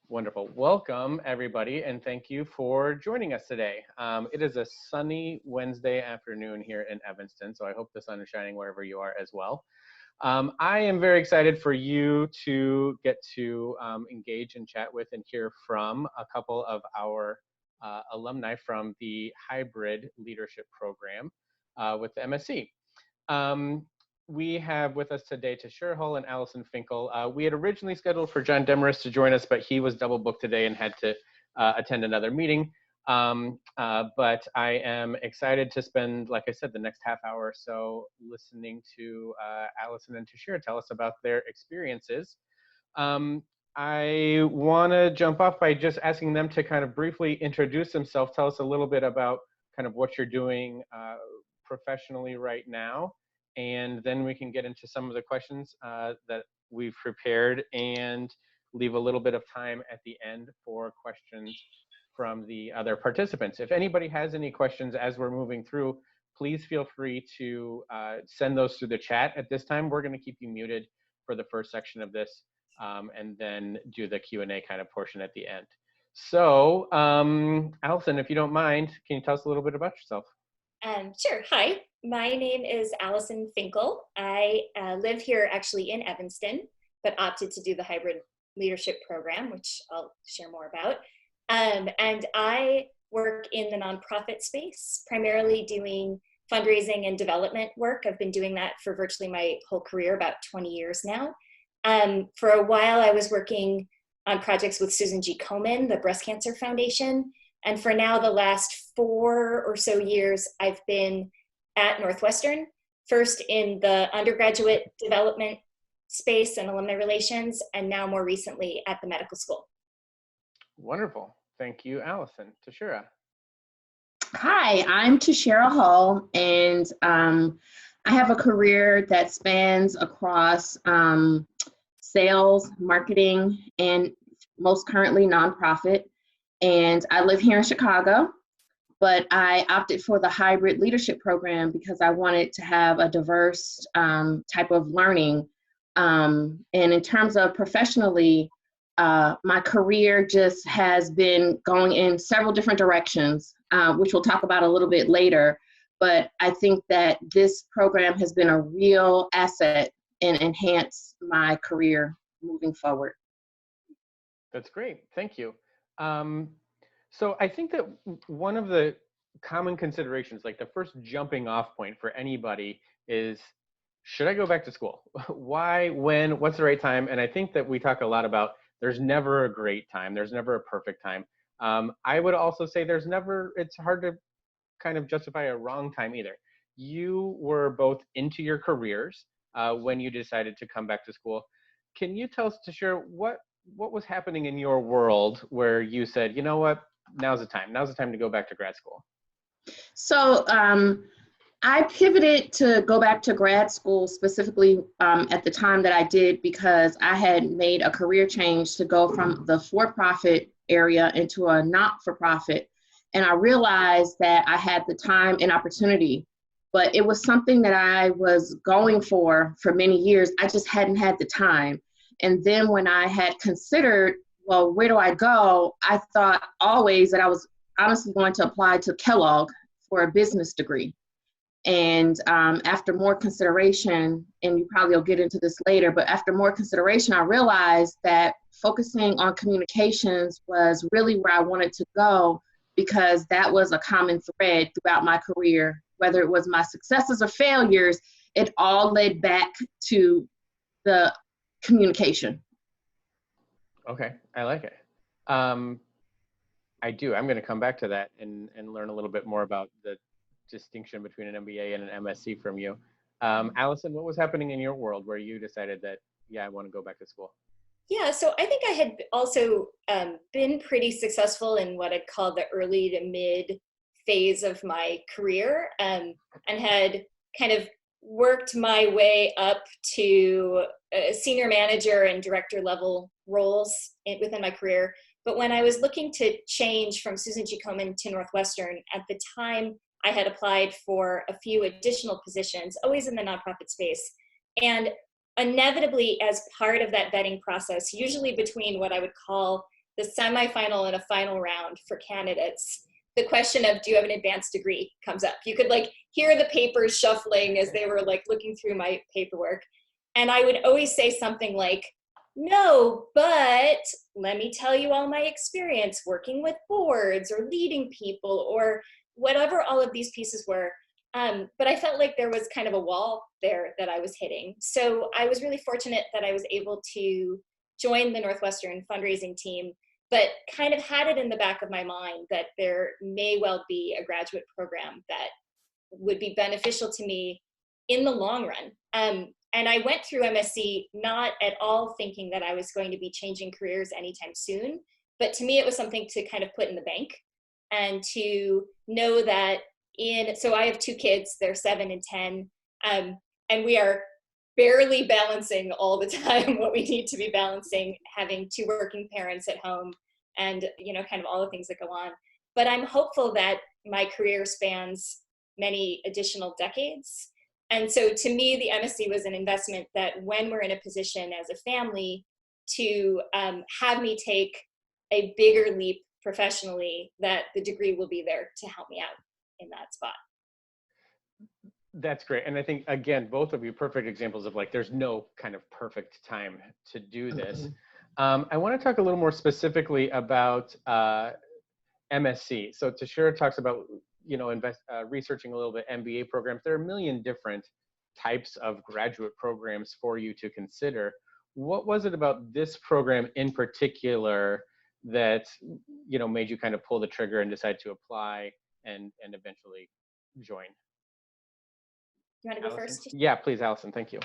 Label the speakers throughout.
Speaker 1: Wonderful. Welcome, everybody, and thank you for joining us today. It is a sunny Wednesday afternoon here in Evanston, so I hope the sun is shining wherever you are as well. I am very excited for you to get to engage and chat with and hear from a couple of our alumni from the hybrid leadership program with the MSC. We have with us today Tashira Hull and Allison Finkel. We had originally scheduled for John Demarest to join us, but he was double booked today and had to attend another meeting. But I am excited to spend, like I said, the next half hour or so listening to Allison and Tashira tell us about their experiences. I want to jump off by just asking them to kind of briefly introduce themselves, tell us a little bit about kind of what you're doing professionally right now. And then we can get into some of the questions that we've prepared and leave a little bit of time at the end for questions from the other participants. If anybody has any questions as we're moving through, please feel free to send those through the chat. At this time, we're going to keep you muted for the first section of this and then do the Q&A kind of portion at the end. So, Allison, if you don't mind, can you tell us a little bit about yourself?
Speaker 2: Sure. Hi, my name is Allison Finkel. I live here actually in Evanston, but opted to do the hybrid leadership program, which I'll share more about. And I work in the nonprofit space, primarily doing fundraising and development work. I've been doing that for virtually my whole career, about 20 years now. For a while, I was working on projects with Susan G. Komen, the Breast Cancer Foundation. And for now, the last 4 or so years, I've been at Northwestern, first in the undergraduate development space and alumni relations, and now more recently at the medical school.
Speaker 1: Wonderful. Thank you, Allison. Tashira.
Speaker 3: Hi, I'm Tashira Hull, and I have a career that spans across sales, marketing, and most currently nonprofit. And I live here in Chicago, but I opted for the hybrid leadership program because I wanted to have a diverse type of learning. And in terms of professionally, my career just has been going in several different directions, which we'll talk about a little bit later. But I think that this program has been a real asset and enhanced my career moving forward.
Speaker 1: That's great. Thank you. So I think that one of the common considerations, like the first jumping off point for anybody is, should I go back to school? Why, when, what's the right time? And I think that we talk a lot about there's never a great time. There's never a perfect time. I would also say it's hard to kind of justify a wrong time either. You were both into your careers when you decided to come back to school. Can you tell us, Tashira, what was happening in your world where you said, you know what, now's the time to go back to grad school?
Speaker 3: So I pivoted to go back to grad school specifically at the time that I did because I had made a career change to go from the for-profit area into a not-for-profit. And I realized that I had the time and opportunity, but it was something that I was going for many years. I just hadn't had the time. And then when I had considered, well, where do I go? I thought always that I was honestly going to apply to Kellogg for a business degree. And after more consideration, and you probably will get into this later, but after more consideration, I realized that focusing on communications was really where I wanted to go because that was a common thread throughout my career. Whether it was my successes or failures, it all led back to the communication.
Speaker 1: Okay, I like it. I do. I'm going to come back to that and learn a little bit more about the distinction between an MBA and an MSc from you. Allison, what was happening in your world where you decided that, yeah, I want to go back to school?
Speaker 2: Yeah, so I think I had also been pretty successful in what I'd call the early to mid phase of my career, and had kind of worked my way up to senior manager and director level roles within my career. But when I was looking to change from Susan G. Komen to Northwestern, at the time I had applied for a few additional positions, always in the nonprofit space. And inevitably, as part of that vetting process, usually between what I would call the semifinal and a final round for candidates, the question of, do you have an advanced degree comes up. You could like hear the papers shuffling as they were like looking through my paperwork. And I would always say something like, no, but let me tell you all my experience working with boards or leading people or whatever all of these pieces were. But I felt like there was kind of a wall there that I was hitting. So I was really fortunate that I was able to join the Northwestern fundraising team, but kind of had it in the back of my mind that there may well be a graduate program that would be beneficial to me in the long run. And I went through MSC not at all thinking that I was going to be changing careers anytime soon, but to me it was something to kind of put in the bank and to know that so I have 2 kids, they're 7 and 10, and we are barely balancing all the time what we need to be balancing, having 2 working parents at home and, kind of all the things that go on. But I'm hopeful that my career spans many additional decades. And so to me, the MSc was an investment that when we're in a position as a family to have me take a bigger leap professionally, that the degree will be there to help me out in that spot.
Speaker 1: That's great. And I think, again, both of you perfect examples of like, there's no kind of perfect time to do this. I want to talk a little more specifically about MSc. So Tashira talks about, researching a little bit MBA programs. There are a million different types of graduate programs for you to consider. What was it about this program in particular that, made you kind of pull the trigger and decide to apply and eventually join?
Speaker 2: You want to go
Speaker 1: Allison?
Speaker 2: first?
Speaker 1: Yeah, please, Allison. Thank you.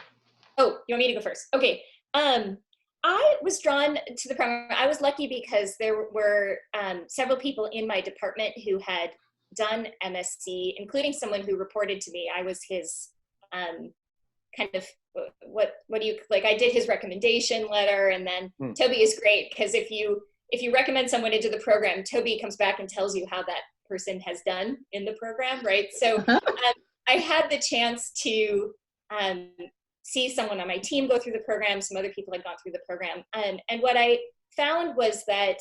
Speaker 2: Oh, you want me to go first? Okay. I was drawn to the program. I was lucky because there were several people in my department who had done MSc, including someone who reported to me. I was his kind of, what do you, like, I did his recommendation letter, and then Toby is great because if you recommend someone into the program, Toby comes back and tells you how that person has done in the program, right? So I had the chance to see someone on my team go through the program. Some other people had gone through the program. And what I found was that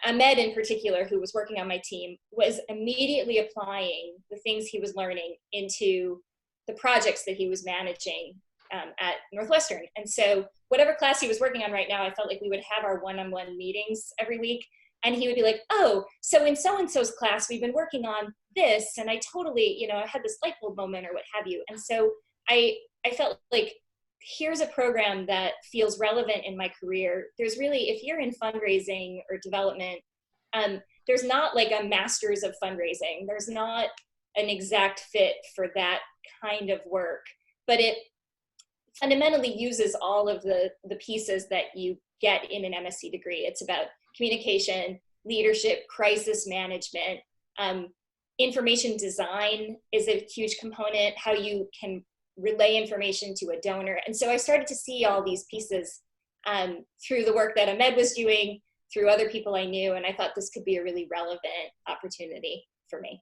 Speaker 2: Ahmed in particular, who was working on my team, was immediately applying the things he was learning into the projects that he was managing at Northwestern. And so whatever class he was working on right now, I felt like we would have our one-on-one meetings every week. And he would be like, oh, so in so-and-so's class, we've been working on this. And I totally, I had this light bulb moment or what have you. And so I felt like, here's a program that feels relevant in my career. There's really, if you're in fundraising or development, there's not like a master's of fundraising. There's not an exact fit for that kind of work, but it fundamentally uses all of the pieces that you get in an MSc degree. It's about communication, leadership, crisis management, information design is a huge component, how you can relay information to a donor. And so I started to see all these pieces through the work that Ahmed was doing, through other people I knew, and I thought this could be a really relevant opportunity for me.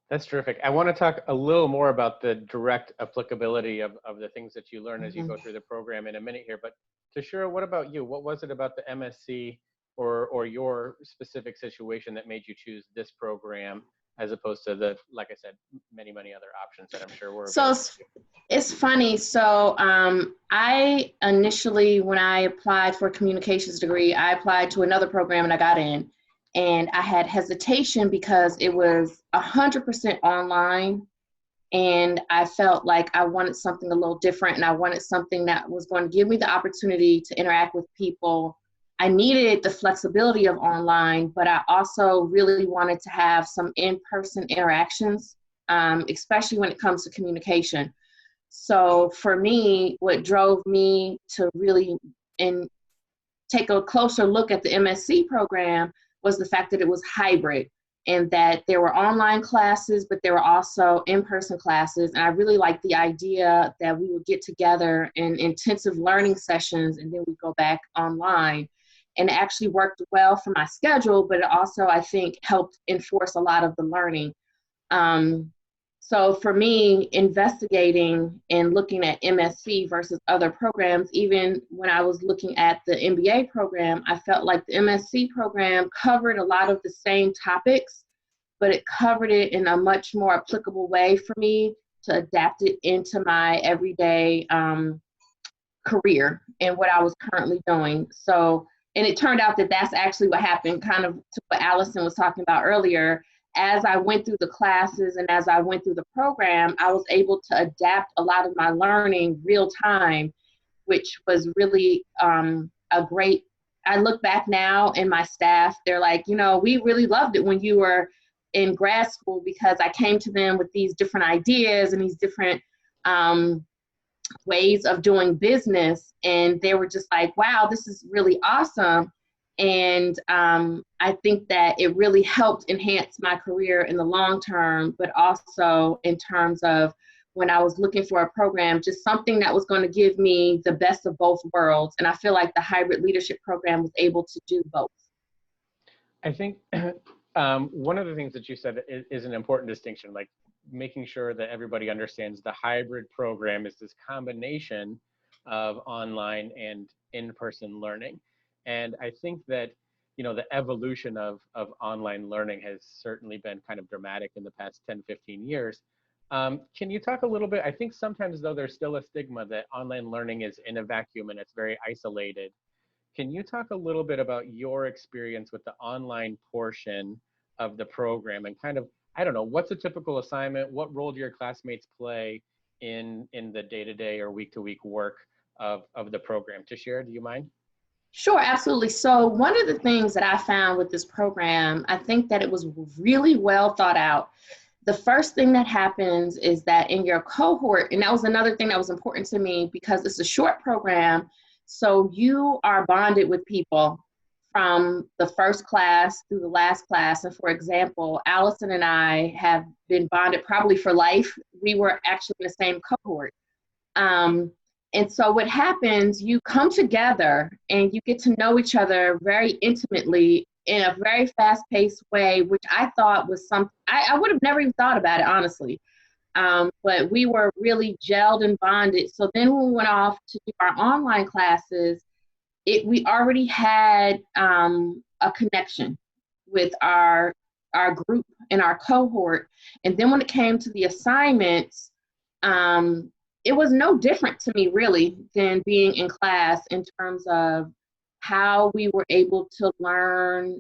Speaker 1: That's terrific. I want to talk a little more about the direct applicability of the things that you learn as you go through the program in a minute here. But Tashira, what about you? What was it about the MSc or your specific situation that made you choose this program as opposed to the, like I said, many other options that I'm sure were available?
Speaker 3: So it's funny. So I initially, when I applied for a communications degree, I applied to another program and I got in. And I had hesitation because it was 100% online. And I felt like I wanted something a little different, and I wanted something that was going to give me the opportunity to interact with people. I needed the flexibility of online, but I also really wanted to have some in-person interactions, especially when it comes to communication. So for me, what drove me to really take a closer look at the MSc program was the fact that it was hybrid, and that there were online classes, but there were also in-person classes. And I really liked the idea that we would get together in intensive learning sessions and then we'd go back online. And it actually worked well for my schedule, but it also, I think, helped enforce a lot of the learning. So for me, investigating and looking at MSc versus other programs, even when I was looking at the MBA program, I felt like the MSc program covered a lot of the same topics, but it covered it in a much more applicable way for me to adapt it into my everyday career and what I was currently doing. So, and it turned out that that's actually what happened, kind of to what Allison was talking about earlier. As I went through the classes and as I went through the program, I was able to adapt a lot of my learning real time, which was really a great, I look back now and my staff, they're like, you know, we really loved it when you were in grad school, because I came to them with these different ideas and these different ways of doing business, and they were just like, wow, this is really awesome. And I think that it really helped enhance my career in the long term, but also in terms of when I was looking for a program, just something that was going to give me the best of both worlds. And I feel like the hybrid leadership program was able to do both.
Speaker 1: I think one of the things that you said is an important distinction, like making sure that everybody understands the hybrid program is this combination of online and in-person learning. And I think that, you know, the evolution of online learning has certainly been kind of dramatic in the past 10, 15 years. Can you talk a little bit? I think sometimes, though, there's still a stigma that online learning is in a vacuum and it's very isolated. Can you talk a little bit about your experience with the online portion of the program and kind of, I don't know, what's a typical assignment? What role do your classmates play in the day-to-day or week-to-week work of the program? Tashira, do you mind?
Speaker 3: Sure, absolutely. So one of the things that I found with this program, I think that it was really well thought out. The first thing that happens is that in your cohort, and that was another thing that was important to me because it's a short program, so you are bonded with people from the first class through the last class. And for example, Allison and I have been bonded probably for life. We were actually in the same cohort. And so what happens, you come together and you get to know each other very intimately in a very fast-paced way, which I thought was something, I would have never even thought about it, honestly. But we were really gelled and bonded. So then when we went off to do our online classes, we already had a connection with our group and our cohort. And then when it came to the assignments, it was no different to me really than being in class in terms of how we were able to learn.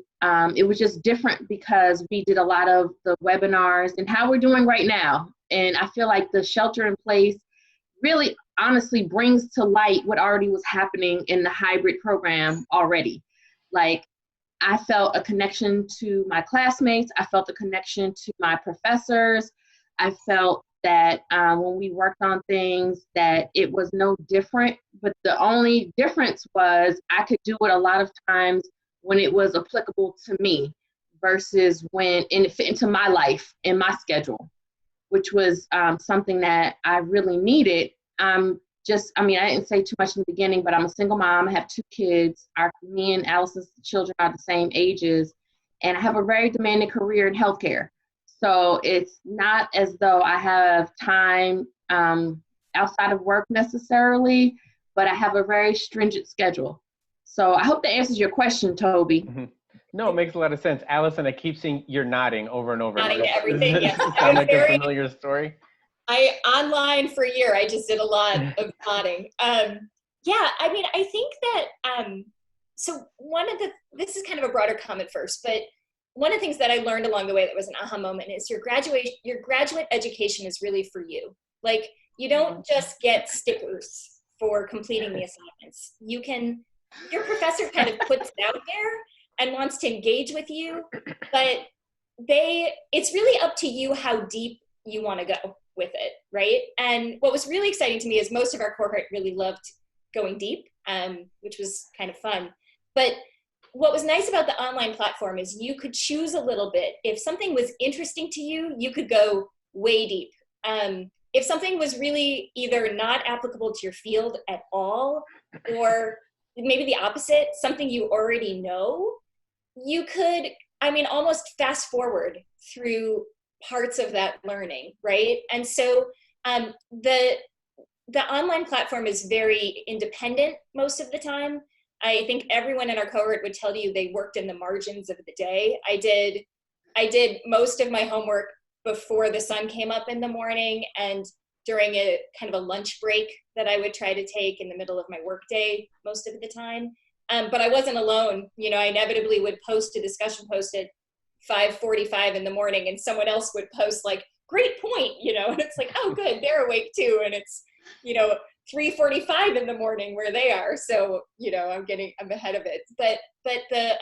Speaker 3: It was just different because we did a lot of the webinars and how we're doing right now. And I feel like the shelter in place really honestly brings to light what already was happening in the hybrid program already. Like, I felt a connection to my classmates. I felt a connection to my professors. I felt that when we worked on things that it was no different, but the only difference was I could do it a lot of times when it was applicable to me versus when it fit into my life and my schedule, which was something that I really needed. I didn't say too much in the beginning, but I'm a single mom. I have 2 kids. Me and Allison's children are the same ages, and I have a very demanding career in healthcare. So it's not as though I have time outside of work necessarily, but I have a very stringent schedule. So I hope that answers your question, Toby.
Speaker 1: Mm-hmm. No, it makes a lot of sense. Allison, I keep seeing you're nodding over and over.
Speaker 2: Nodding to everything, yes.
Speaker 1: Sound like a familiar story?
Speaker 2: Online for a year, I just did a lot of nodding. Yeah, I mean, I think that, so this is kind of a broader comment first, but one of the things that I learned along the way that was an aha moment is your graduate education is really for you. Like, you don't just get stickers for completing the assignments. Your professor kind of puts it out there and wants to engage with you, but it's really up to you how deep you want to go with it, right? And what was really exciting to me is most of our cohort really loved going deep, which was kind of fun. But what was nice about the online platform is you could choose a little bit. If something was interesting to you, you could go way deep. If something was really either not applicable to your field at all, or maybe the opposite, something you already know, you could, almost fast forward through parts of that learning, right? And so the online platform is very independent most of the time. I think everyone in our cohort would tell you they worked in the margins of the day. I did most of my homework before the sun came up in the morning and during a kind of a lunch break that I would try to take in the middle of my workday most of the time. But I wasn't alone. You know, I inevitably would post a discussion post at 5:45 in the morning and someone else would post like, great point, you know, and it's like, oh good, they're awake too. And it's, you know, 3:45 in the morning where they are. So, you know, I'm ahead of it. But the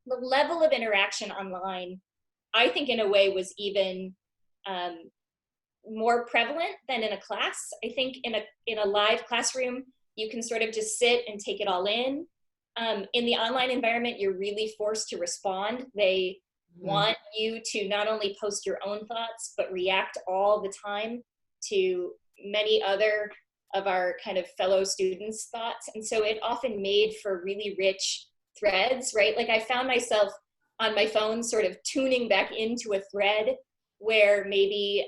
Speaker 2: level of interaction online, I think in a way was even more prevalent than in a class. I think in a live classroom, you can sort of just sit and take it all in. In the online environment, you're really forced to respond. They want you to not only post your own thoughts, but react all the time to many other of our kind of fellow students' thoughts. And so it often made for really rich threads, right? Like I found myself on my phone sort of tuning back into a thread where maybe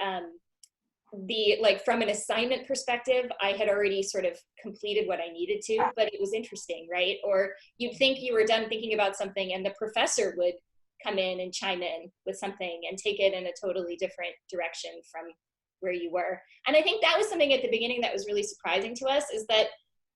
Speaker 2: like from an assignment perspective, I had already sort of completed what I needed to, but it was interesting, right? Or you'd think you were done thinking about something and the professor would come in and chime in with something and take it in a totally different direction from where you were. And I think that was something at the beginning that was really surprising to us, is that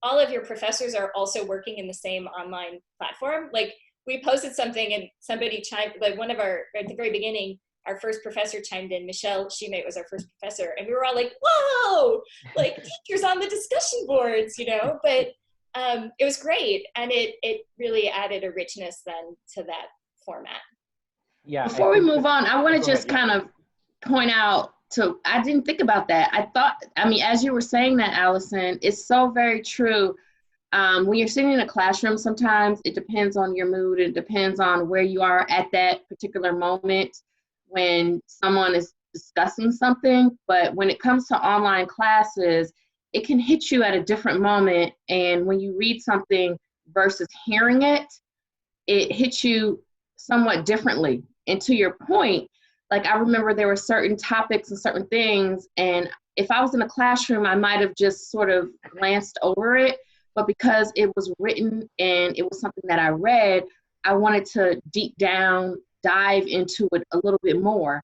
Speaker 2: all of your professors are also working in the same online platform. Like we posted something and somebody chimed, like one of our, at the very beginning, our first professor chimed in, Michelle Schumate was our first professor. And we were all like, whoa, like teachers on the discussion boards, you know, but it was great. And it really added a richness then to that format.
Speaker 1: Yeah.
Speaker 3: Before we move on, I want to just
Speaker 1: ahead, yeah.
Speaker 3: kind of point out, I didn't think about that. I mean, as you were saying that, Allison, it's so very true. When you're sitting in a classroom, sometimes it depends on your mood. It depends on where you are at that particular moment when someone is discussing something. But when it comes to online classes, it can hit you at a different moment. And when you read something versus hearing it, it hits you somewhat differently. And to your point, like I remember there were certain topics and certain things, and if I was in a classroom, I might have just sort of glanced over it, but because it was written and it was something that I read, I wanted to deep down dive into it a little bit more.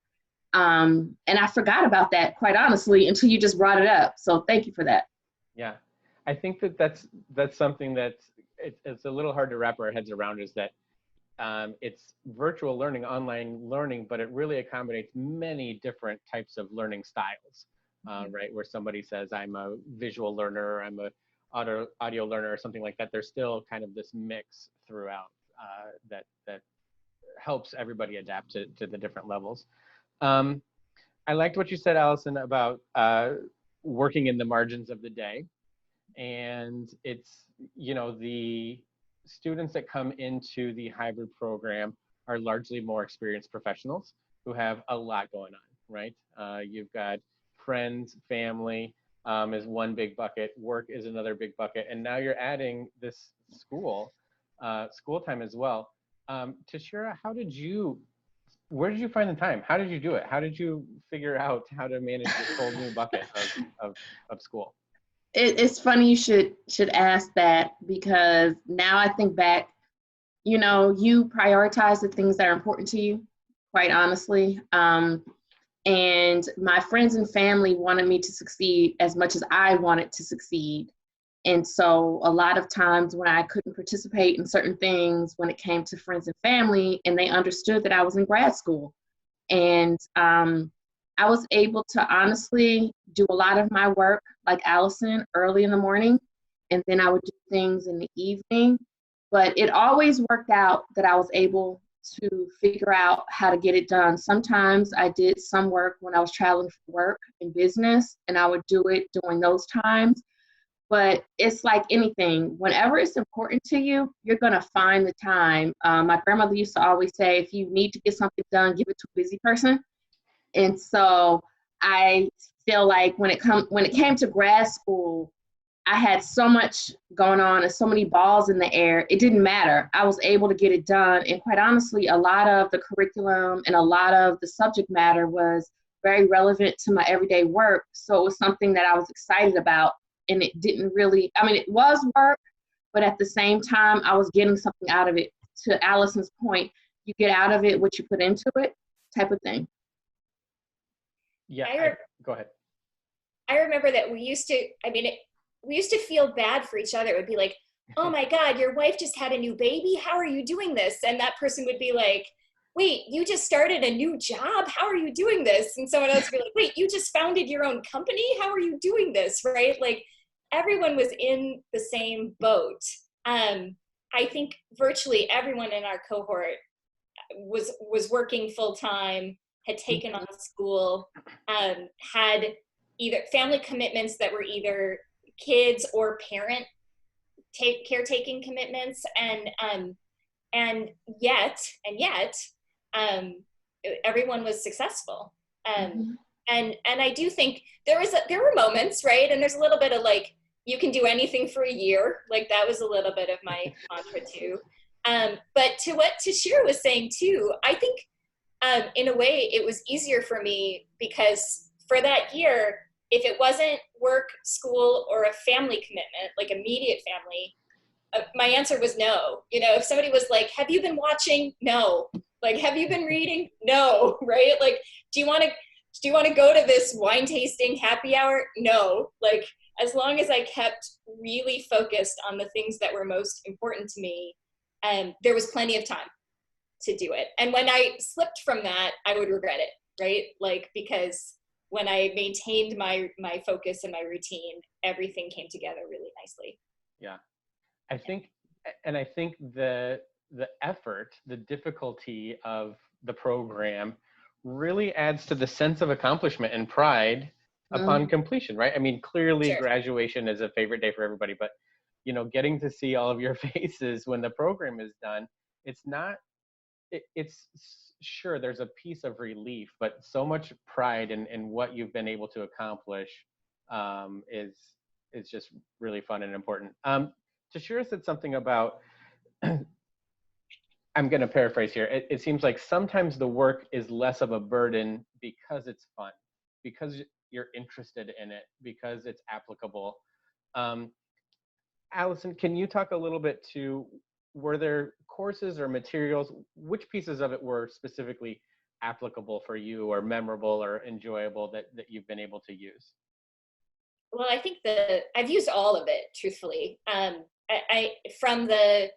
Speaker 3: And I forgot about that, quite honestly, until you just brought it up. So thank you for that.
Speaker 1: Yeah, I think that's something that's it's a little hard to wrap our heads around, is that it's virtual learning, online learning, but it really accommodates many different types of learning styles, right? Where somebody says, I'm a visual learner, or I'm a audio learner, or something like that. There's still kind of this mix throughout that helps everybody adapt to the different levels. I liked what you said, Allison, about working in the margins of the day. And it's, you know, the students that come into the hybrid program are largely more experienced professionals who have a lot going on, right? You've got friends, family is one big bucket, work is another big bucket, and now you're adding this school time as well. Tashira, where did you find the time? How did you do it? How did you figure out how to manage this whole new bucket of school?
Speaker 3: It's funny you should ask that, because now I think back, you know, you prioritize the things that are important to you, quite honestly. And my friends and family wanted me to succeed as much as I wanted to succeed. And so a lot of times when I couldn't participate in certain things when it came to friends and family, and they understood that I was in grad school. And I was able to honestly do a lot of my work, like Allison, early in the morning, and then I would do things in the evening. But it always worked out that I was able to figure out how to get it done. Sometimes I did some work when I was traveling for work and business, and I would do it during those times. But it's like anything, whenever it's important to you, you're gonna find the time. My grandmother used to always say, if you need to get something done, give it to a busy person. And so I feel like when it came to grad school, I had so much going on and so many balls in the air. It didn't matter. I was able to get it done. And quite honestly, a lot of the curriculum and a lot of the subject matter was very relevant to my everyday work. So it was something that I was excited about. And it didn't really, I mean, it was work, but at the same time, I was getting something out of it. To Allison's point, you get out of it what you put into it, type of thing.
Speaker 1: Yeah, go ahead.
Speaker 2: I remember that we used to, we used to feel bad for each other. It would be like, oh my God, your wife just had a new baby. How are you doing this? And that person would be like, wait, you just started a new job? How are you doing this? And someone else would be like, wait, you just founded your own company? How are you doing this? Right? Like everyone was in the same boat. I think virtually everyone in our cohort was working full time, had taken on school, had either family commitments that were either kids or parent caretaking commitments, and yet everyone was successful. And I do think there were moments, right? And there's a little bit of like, you can do anything for a year. Like that was a little bit of my mantra too. But to what Tashira was saying too, I think in a way it was easier for me because for that year, if it wasn't work, school, or a family commitment, like immediate family, my answer was no. You know, if somebody was like, have you been watching? No. Like, have you been reading? No, right? Like, do you want to go to this wine tasting happy hour? No. Like, as long as I kept really focused on the things that were most important to me, there was plenty of time to do it. And when I slipped from that, I would regret it, right? Like, because when I maintained my focus and my routine, everything came together really nicely.
Speaker 1: Yeah. I think the effort, the difficulty of the program really adds to the sense of accomplishment and pride upon completion, right? I mean, clearly
Speaker 2: Sure.
Speaker 1: Graduation is a favorite day for everybody, but you know, getting to see all of your faces when the program is done, it's sure there's a piece of relief, but so much pride in what you've been able to accomplish is just really fun and important. Tashira said something about, I'm going to paraphrase here. It seems like sometimes the work is less of a burden because it's fun, because you're interested in it, because it's applicable. Allison, can you talk a little bit to, were there courses or materials, which pieces of it were specifically applicable for you or memorable or enjoyable that you've been able to use?
Speaker 2: Well, I think I've used all of it, truthfully. From the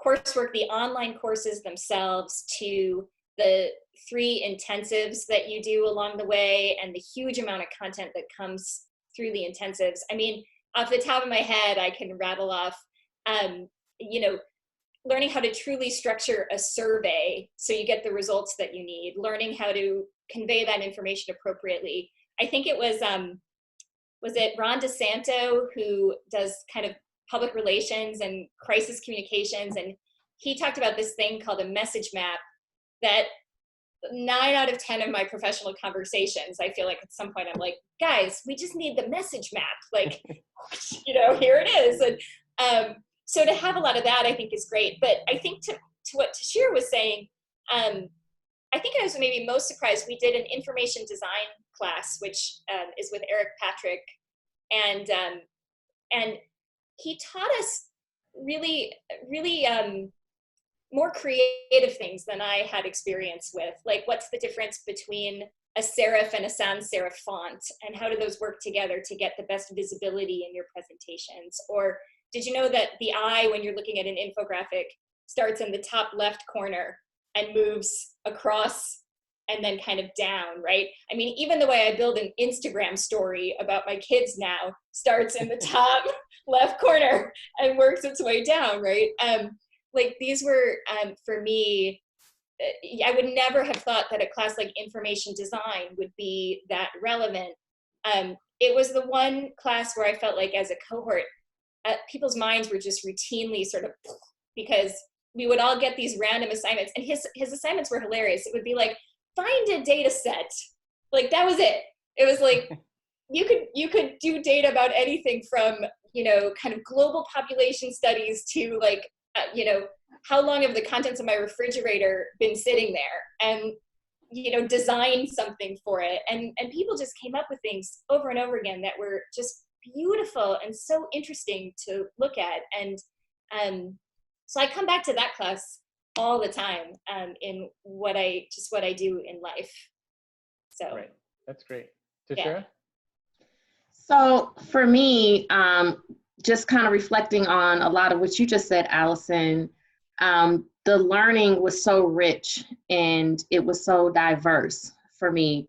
Speaker 2: coursework, the online courses themselves, to the 3 intensives that you do along the way, and the huge amount of content that comes through the intensives. I mean, off the top of my head, I can rattle off, learning how to truly structure a survey so you get the results that you need, learning how to convey that information appropriately. I think it was it Ron DeSanto who does kind of public relations and crisis communications, and he talked about this thing called a message map that 9 out of 10 of my professional conversations, I feel like at some point I'm like, guys, we just need the message map. Like, here it is. And so to have a lot of that, I think is great. But I think to what Tashira was saying, I think I was maybe most surprised. We did an information design class, which is with Eric Patrick. And he taught us really, really more creative things than I had experience with. Like, what's the difference between a serif and a sans serif font, and how do those work together to get the best visibility in your presentations? Or did you know that the eye, when you're looking at an infographic, starts in the top left corner and moves across and then kind of down, right? I mean, even the way I build an Instagram story about my kids now starts in the top left corner and works its way down, right? Like, these were, for me, I would never have thought that a class like information design would be that relevant. It was the one class where I felt like as a cohort, people's minds were just routinely sort of, because we would all get these random assignments, and his assignments were hilarious. It would be like, find a data set. Like, that was it. It was like, you could do data about anything from, you know, kind of global population studies to like, you know, how long have the contents of my refrigerator been sitting there, and, you know, design something for it. And people just came up with things over and over again that were just beautiful and so interesting to look at. And so I come back to that class all the time in what I do in life. So
Speaker 1: Right, that's great.
Speaker 2: Yeah.
Speaker 1: Tashira?
Speaker 3: So for me, just kind of reflecting on a lot of what you just said, Allison, the learning was so rich and it was so diverse for me.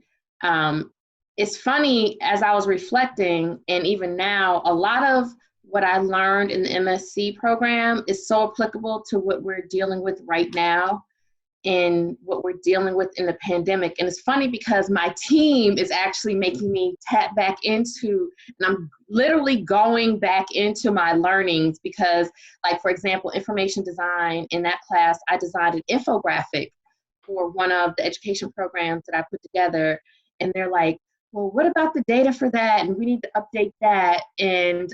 Speaker 3: It's funny, as I was reflecting, and even now, a lot of what I learned in the MSC program is so applicable to what we're dealing with right now and what we're dealing with in the pandemic. And it's funny because my team is actually making me tap back into, and I'm literally going back into my learnings because, like, for example, information design, in that class, I designed an infographic for one of the education programs that I put together. And they're like, well, what about the data for that? And we need to update that. And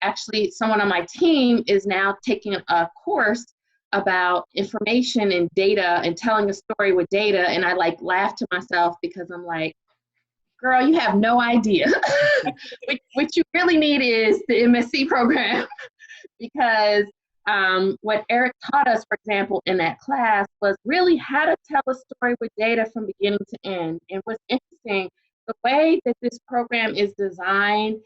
Speaker 3: actually, someone on my team is now taking a course about information and data and telling a story with data. And I like laugh to myself because I'm like, girl, you have no idea. What you really need is the MSC program because what Eric taught us, for example, in that class was really how to tell a story with data from beginning to end. And what's interesting, the way that this program is designed,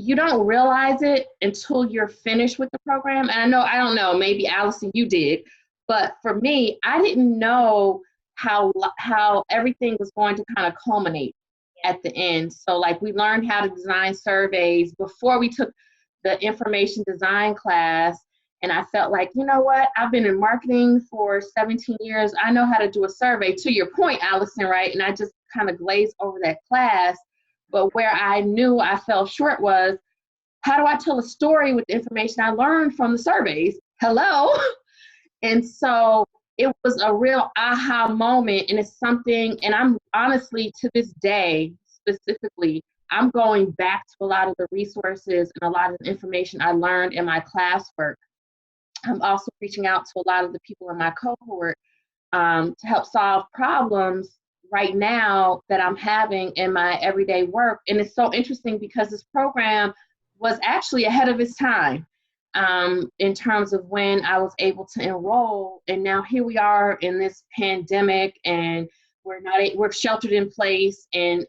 Speaker 3: you don't realize it until you're finished with the program. And I don't know, maybe Allison, you did, but for me, I didn't know how everything was going to kind of culminate at the end. So like we learned how to design surveys before we took the information design class. And I felt like, you know what, I've been in marketing for 17 years. I know how to do a survey, to your point, Allison, right? And I just kind of glazed over that class. But where I knew I fell short was, how do I tell a story with the information I learned from the surveys? Hello? And so it was a real aha moment, and it's something, and I'm honestly, to this day, specifically, I'm going back to a lot of the resources and a lot of the information I learned in my classwork. I'm also reaching out to a lot of the people in my cohort to help solve problems right now that I'm having in my everyday work. And it's so interesting because this program was actually ahead of its time in terms of when I was able to enroll. And now here we are in this pandemic, and we're sheltered in place, and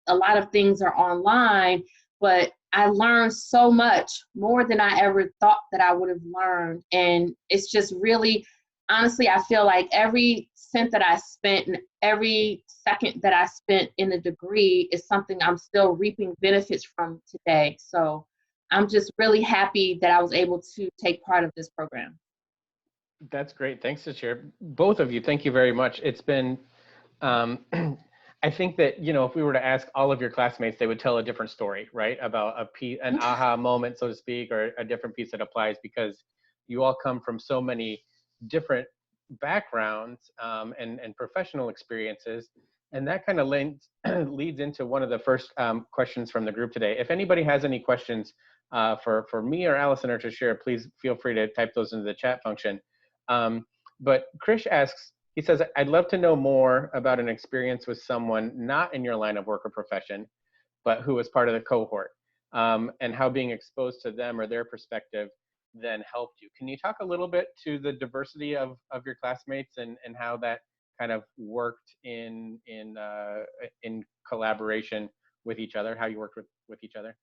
Speaker 3: a lot of things are online, but I learned so much more than I ever thought that I would have learned. And it's just really, honestly, I feel like every cent that I spent and every second that I spent in the degree is something I'm still reaping benefits from today. So I'm just really happy that I was able to take part of this program.
Speaker 1: That's great. Thanks to share. Both of you, thank you very much. It's been, I think that, you know, if we were to ask all of your classmates, they would tell a different story, right? About an aha moment, so to speak, or a different piece that applies, because you all come from so many different backgrounds and professional experiences. And that kind of leads into one of the first questions from the group today. If anybody has any questions for me or Allison or to share, please feel free to type those into the chat function. But Krish asks, he says, I'd love to know more about an experience with someone not in your line of work or profession, but who was part of the cohort, and how being exposed to them or their perspective then helped you. Can you talk a little bit to the diversity of your classmates and how that kind of worked in collaboration with each other, how you worked with each other?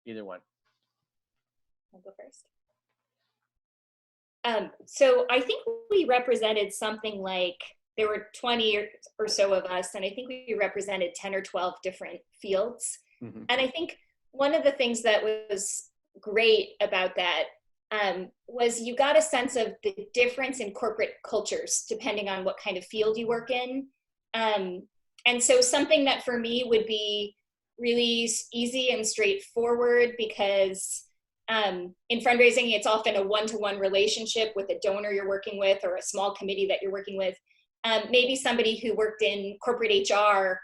Speaker 1: Either one.
Speaker 2: I'll go first. So I think we represented something like, there were 20 or so of us, and I think we represented 10 or 12 different fields. Mm-hmm. And I think one of the things that was great about that was you got a sense of the difference in corporate cultures depending on what kind of field you work in. And so something that for me would be really easy and straightforward, because in fundraising, it's often a one-to-one relationship with a donor you're working with or a small committee that you're working with. Maybe somebody who worked in corporate HR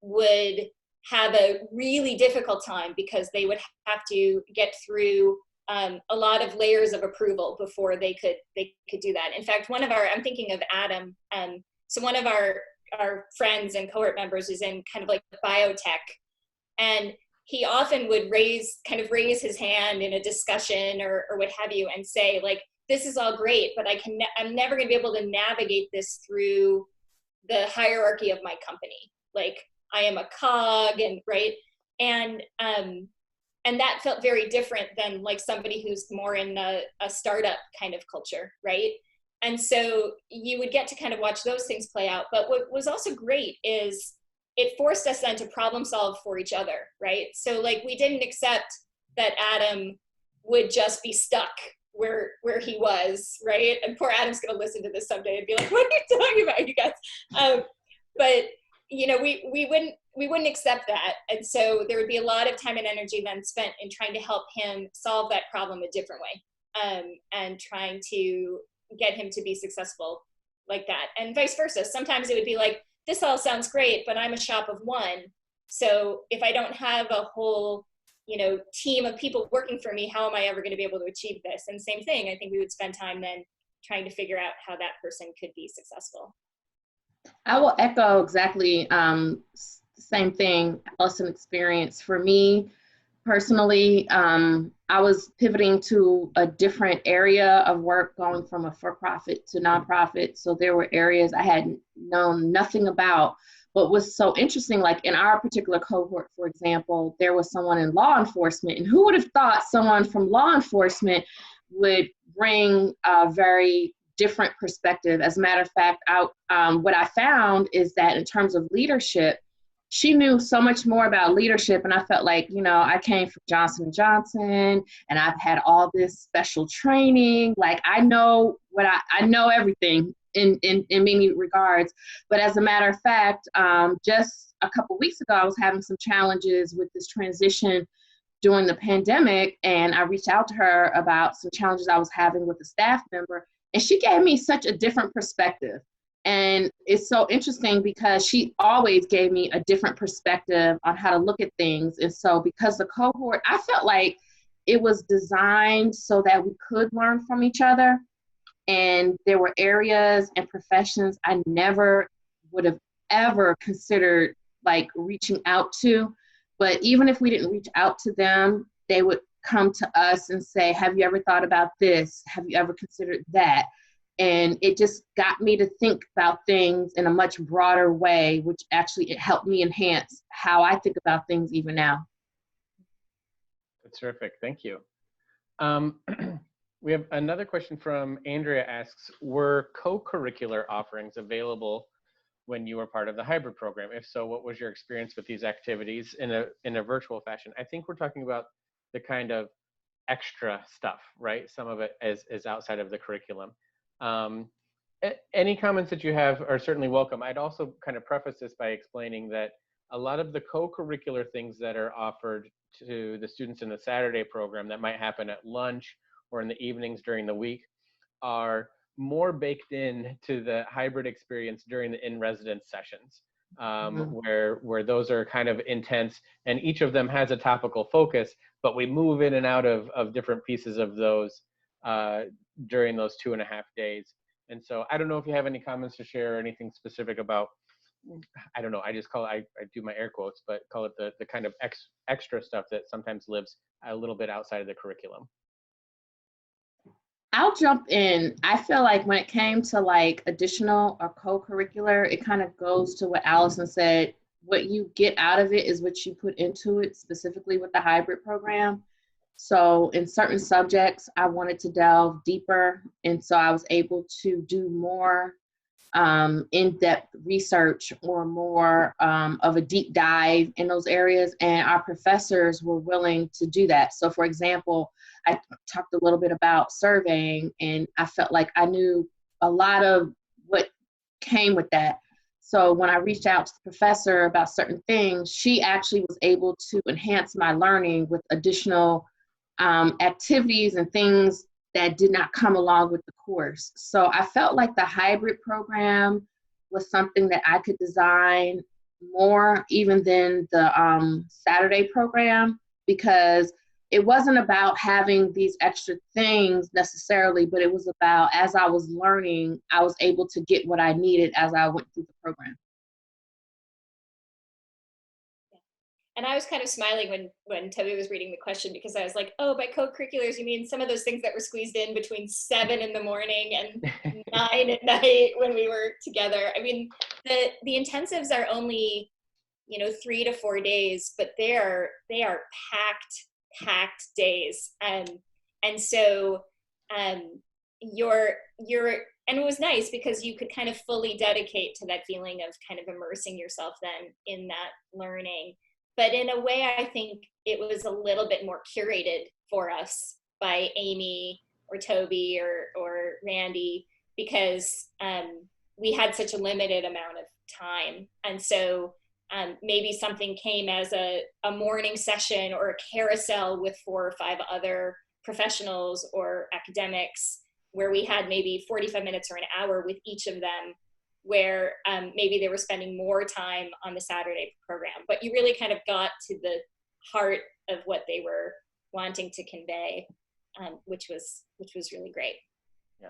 Speaker 2: would have a really difficult time because they would have to get through a lot of layers of approval before they could do that. In fact, I'm thinking of Adam. So one of our friends and cohort members is in kind of like biotech, and he often would raise his hand in a discussion or what have you and say, like, this is all great, but I'm never going to be able to navigate this through the hierarchy of my company. Like, I am a cog, and right. And that felt very different than like somebody who's more in a startup kind of culture, right? And so you would get to kind of watch those things play out. But what was also great is it forced us then to problem solve for each other, right? So like, we didn't accept that Adam would just be stuck where he was, right? And poor Adam's gonna listen to this someday and be like, what are you talking about, you guys? But you know, we wouldn't accept that. And so there would be a lot of time and energy then spent in trying to help him solve that problem a different way, and trying to get him to be successful like that. And vice versa. Sometimes it would be like, this all sounds great, but I'm a shop of one. So if I don't have a whole, you know, team of people working for me, how am I ever going to be able to achieve this? And same thing, I think we would spend time then trying to figure out how that person could be successful.
Speaker 3: I will echo exactly same thing, Allison experience. For me personally, I was pivoting to a different area of work, going from a for-profit to nonprofit. So there were areas I had known nothing about. What was so interesting, like in our particular cohort, for example, there was someone in law enforcement, and who would have thought someone from law enforcement would bring a very different perspective. As a matter of fact, what I found is that in terms of leadership, she knew so much more about leadership. And I felt like, you know, I came from Johnson & Johnson and I've had all this special training. Like I know everything in many regards. But as a matter of fact, just a couple weeks ago, I was having some challenges with this transition during the pandemic. And I reached out to her about some challenges I was having with a staff member. And she gave me such a different perspective. And it's so interesting because she always gave me a different perspective on how to look at things. And so because the cohort, I felt like it was designed so that we could learn from each other. And there were areas and professions I never would have ever considered like reaching out to. But even if we didn't reach out to them, they would come to us and say, have you ever thought about this? Have you ever considered that? And it just got me to think about things in a much broader way, which actually it helped me enhance how I think about things even now.
Speaker 1: That's terrific. Thank you. We have another question from Andrea asks, were co-curricular offerings available when you were part of the hybrid program? If so, what was your experience with these activities in a virtual fashion? I think we're talking about the kind of extra stuff, right? Some of it is outside of the curriculum. Any comments that you have are certainly welcome. I'd also kind of preface this by explaining that a lot of the co-curricular things that are offered to the students in the Saturday program that might happen at lunch or in the evenings during the week are more baked in to the hybrid experience during the in-residence sessions, where those are kind of intense, and each of them has a topical focus, but we move in and out of different pieces of those during those 2.5 days. And so I don't know if you have any comments to share or anything specific about, I don't know, I just call it, I do my air quotes, but call it the kind of extra stuff that sometimes lives a little bit outside of the curriculum.
Speaker 3: I'll jump in. I feel like when it came to like additional or co-curricular, it kind of goes to what Allison said. What you get out of it is what you put into it, specifically with the hybrid program. So in certain subjects, I wanted to delve deeper. And so I was able to do more in-depth research or more of a deep dive in those areas. And our professors were willing to do that. So for example, I talked a little bit about surveying, and I felt like I knew a lot of what came with that. So when I reached out to the professor about certain things, she actually was able to enhance my learning with additional activities and things that did not come along with the course. So I felt like the hybrid program was something that I could design more even than the Saturday program, because it wasn't about having these extra things necessarily, but it was about, as I was learning, I was able to get what I needed as I went through the program.
Speaker 2: And I was kind of smiling when Toby was reading the question, because I was like, oh, by co-curriculars, you mean some of those things that were squeezed in between 7 in the morning and 9 at night when we were together. I mean, the intensives are only, 3 to 4 days, but they are packed days. And so you're and it was nice because you could kind of fully dedicate to that feeling of kind of immersing yourself then in that learning. But in a way, I think it was a little bit more curated for us by Amy or Toby or Randy, because we had such a limited amount of time. And so maybe something came as a morning session or a carousel with 4 or 5 other professionals or academics, where we had maybe 45 minutes or an hour with each of them, where maybe they were spending more time on the Saturday program, but you really kind of got to the heart of what they were wanting to convey, which was really great.
Speaker 1: Yeah,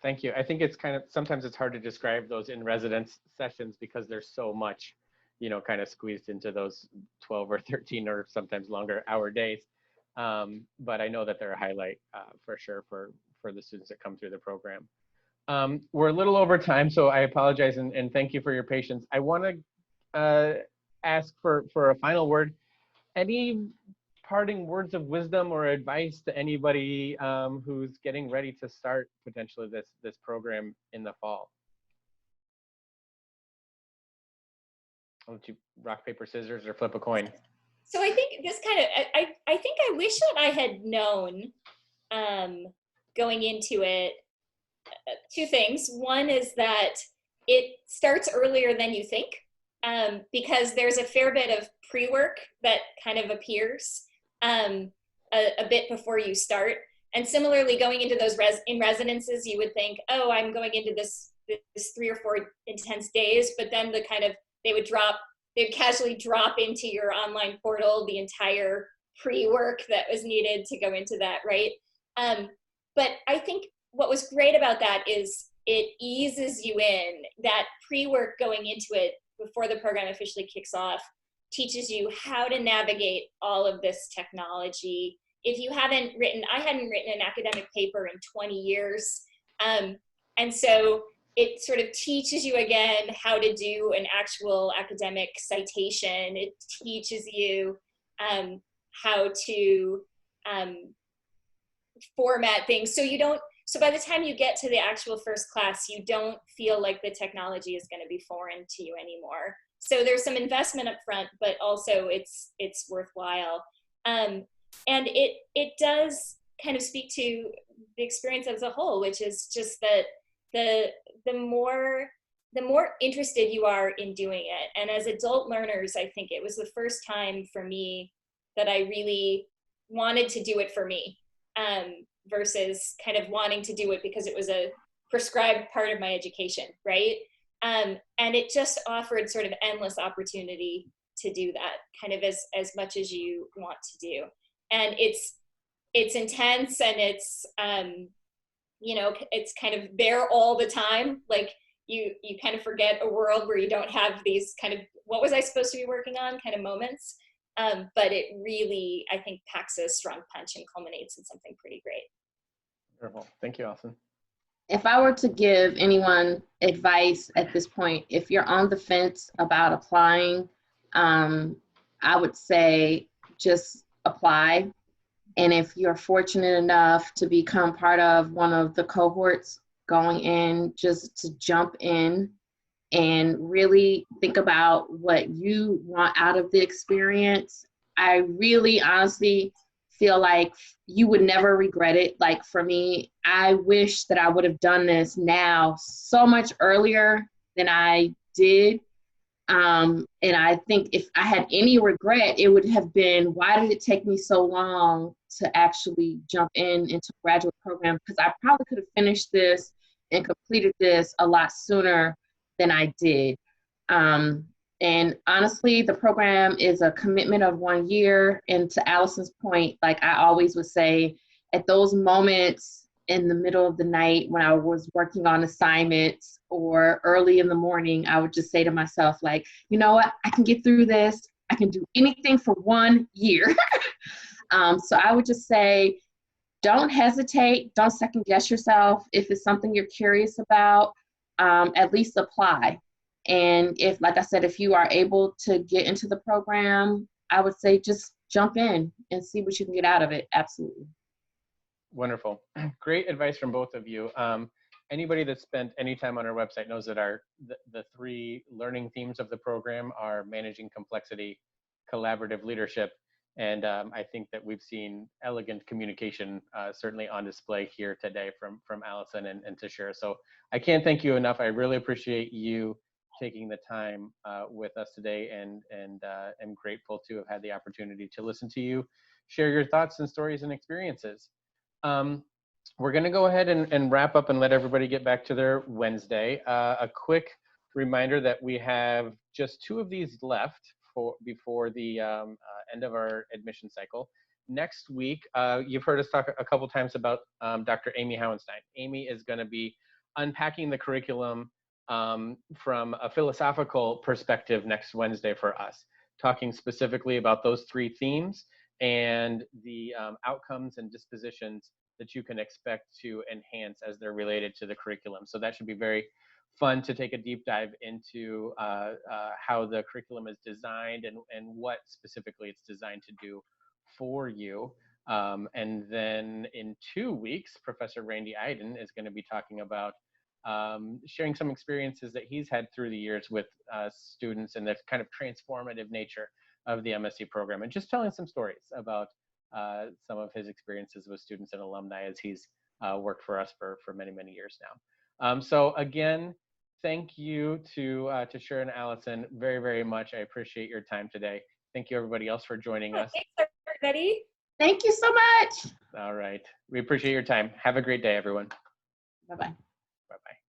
Speaker 1: thank you. I think it's sometimes it's hard to describe those in residence sessions because there's so much, kind of squeezed into those 12 or 13 or sometimes longer hour days. But I know that they're a highlight for sure for the students that come through the program. We're a little over time, so I apologize and thank you for your patience. I want to ask for a final word. Any parting words of wisdom or advice to anybody who's getting ready to start potentially this program in the fall? I'll let you rock, paper, scissors, or flip a coin.
Speaker 2: So I think this kind of, I think I wish that I had known going into it 2 things. One is that it starts earlier than you think, because there's a fair bit of pre-work that kind of appears a bit before you start. And similarly, going into those in residences, you would think, oh, I'm going into this 3 or 4 intense days, but then they'd casually drop into your online portal the entire pre-work that was needed to go into that, right? But I think what was great about that is it eases you in. That pre-work going into it before the program officially kicks off teaches you how to navigate all of this technology. If you I hadn't written an academic paper in 20 years. And so it sort of teaches you again how to do an actual academic citation. It teaches you how to format things. So by the time you get to the actual first class, you don't feel like the technology is going to be foreign to you anymore. So there's some investment up front, but also it's worthwhile. And it does kind of speak to the experience as a whole, which is just that the more interested you are in doing it. And as adult learners, I think it was the first time for me that I really wanted to do it for me, versus kind of wanting to do it because it was a prescribed part of my education, right? And it just offered sort of endless opportunity to do that, kind of as much as you want to do. And it's intense, and it's it's kind of there all the time. Like you kind of forget a world where you don't have these kind of, what was I supposed to be working on kind of moments. But it really, I think, packs a strong punch and culminates in something pretty great.
Speaker 1: Wonderful. Thank you, Allison.
Speaker 3: If I were to give anyone advice at this point, if you're on the fence about applying, I would say just apply. And if you're fortunate enough to become part of one of the cohorts going in, just to jump in and really think about what you want out of the experience. I really honestly feel like you would never regret it. Like for me, I wish that I would have done this now so much earlier than I did. And I think if I had any regret, it would have been, why did it take me so long to actually jump into a graduate program? Because I probably could have finished this and completed this a lot sooner than I did. And honestly, the program is a commitment of 1 year. And to Allison's point, like I always would say, at those moments in the middle of the night when I was working on assignments or early in the morning, I would just say to myself, like, you know what, I can get through this. I can do anything for 1 year. So I would just say, don't hesitate. Don't second guess yourself. If it's something you're curious about, at least apply. And if, like I said, if you are able to get into the program, I would say just jump in and see what you can get out of it. Absolutely.
Speaker 1: Wonderful. Great advice from both of you. Anybody that spent any time on our website knows that the 3 learning themes of the program are managing complexity, collaborative leadership, and I think that we've seen elegant communication certainly on display here today from Allison and Tashira. So I can't thank you enough. I really appreciate you taking the time with us today, and am grateful to have had the opportunity to listen to you share your thoughts and stories and experiences. We're going to go ahead and wrap up and let everybody get back to their Wednesday. A quick reminder that we have just 2 of these left before the end of our admission cycle. Next week, you've heard us talk a couple times about Dr. Amy Howenstein. Amy is going to be unpacking the curriculum from a philosophical perspective next Wednesday for us, talking specifically about those 3 themes and the outcomes and dispositions that you can expect to enhance as they're related to the curriculum. So that should be very fun to take a deep dive into how the curriculum is designed and what specifically it's designed to do for you. And then in 2 weeks, Professor Randy Iden is going to be talking about sharing some experiences that he's had through the years with students and the kind of transformative nature of the MSc program, and just telling some stories about some of his experiences with students and alumni as he's worked for us for many, many years now. So again, thank you to Tashira and Allison very, very much. I appreciate your time today. Thank you everybody else for joining us.
Speaker 2: Thanks, everybody.
Speaker 3: Thank you so much.
Speaker 1: All right. We appreciate your time. Have a great day, everyone.
Speaker 3: Bye-bye.
Speaker 1: Bye-bye.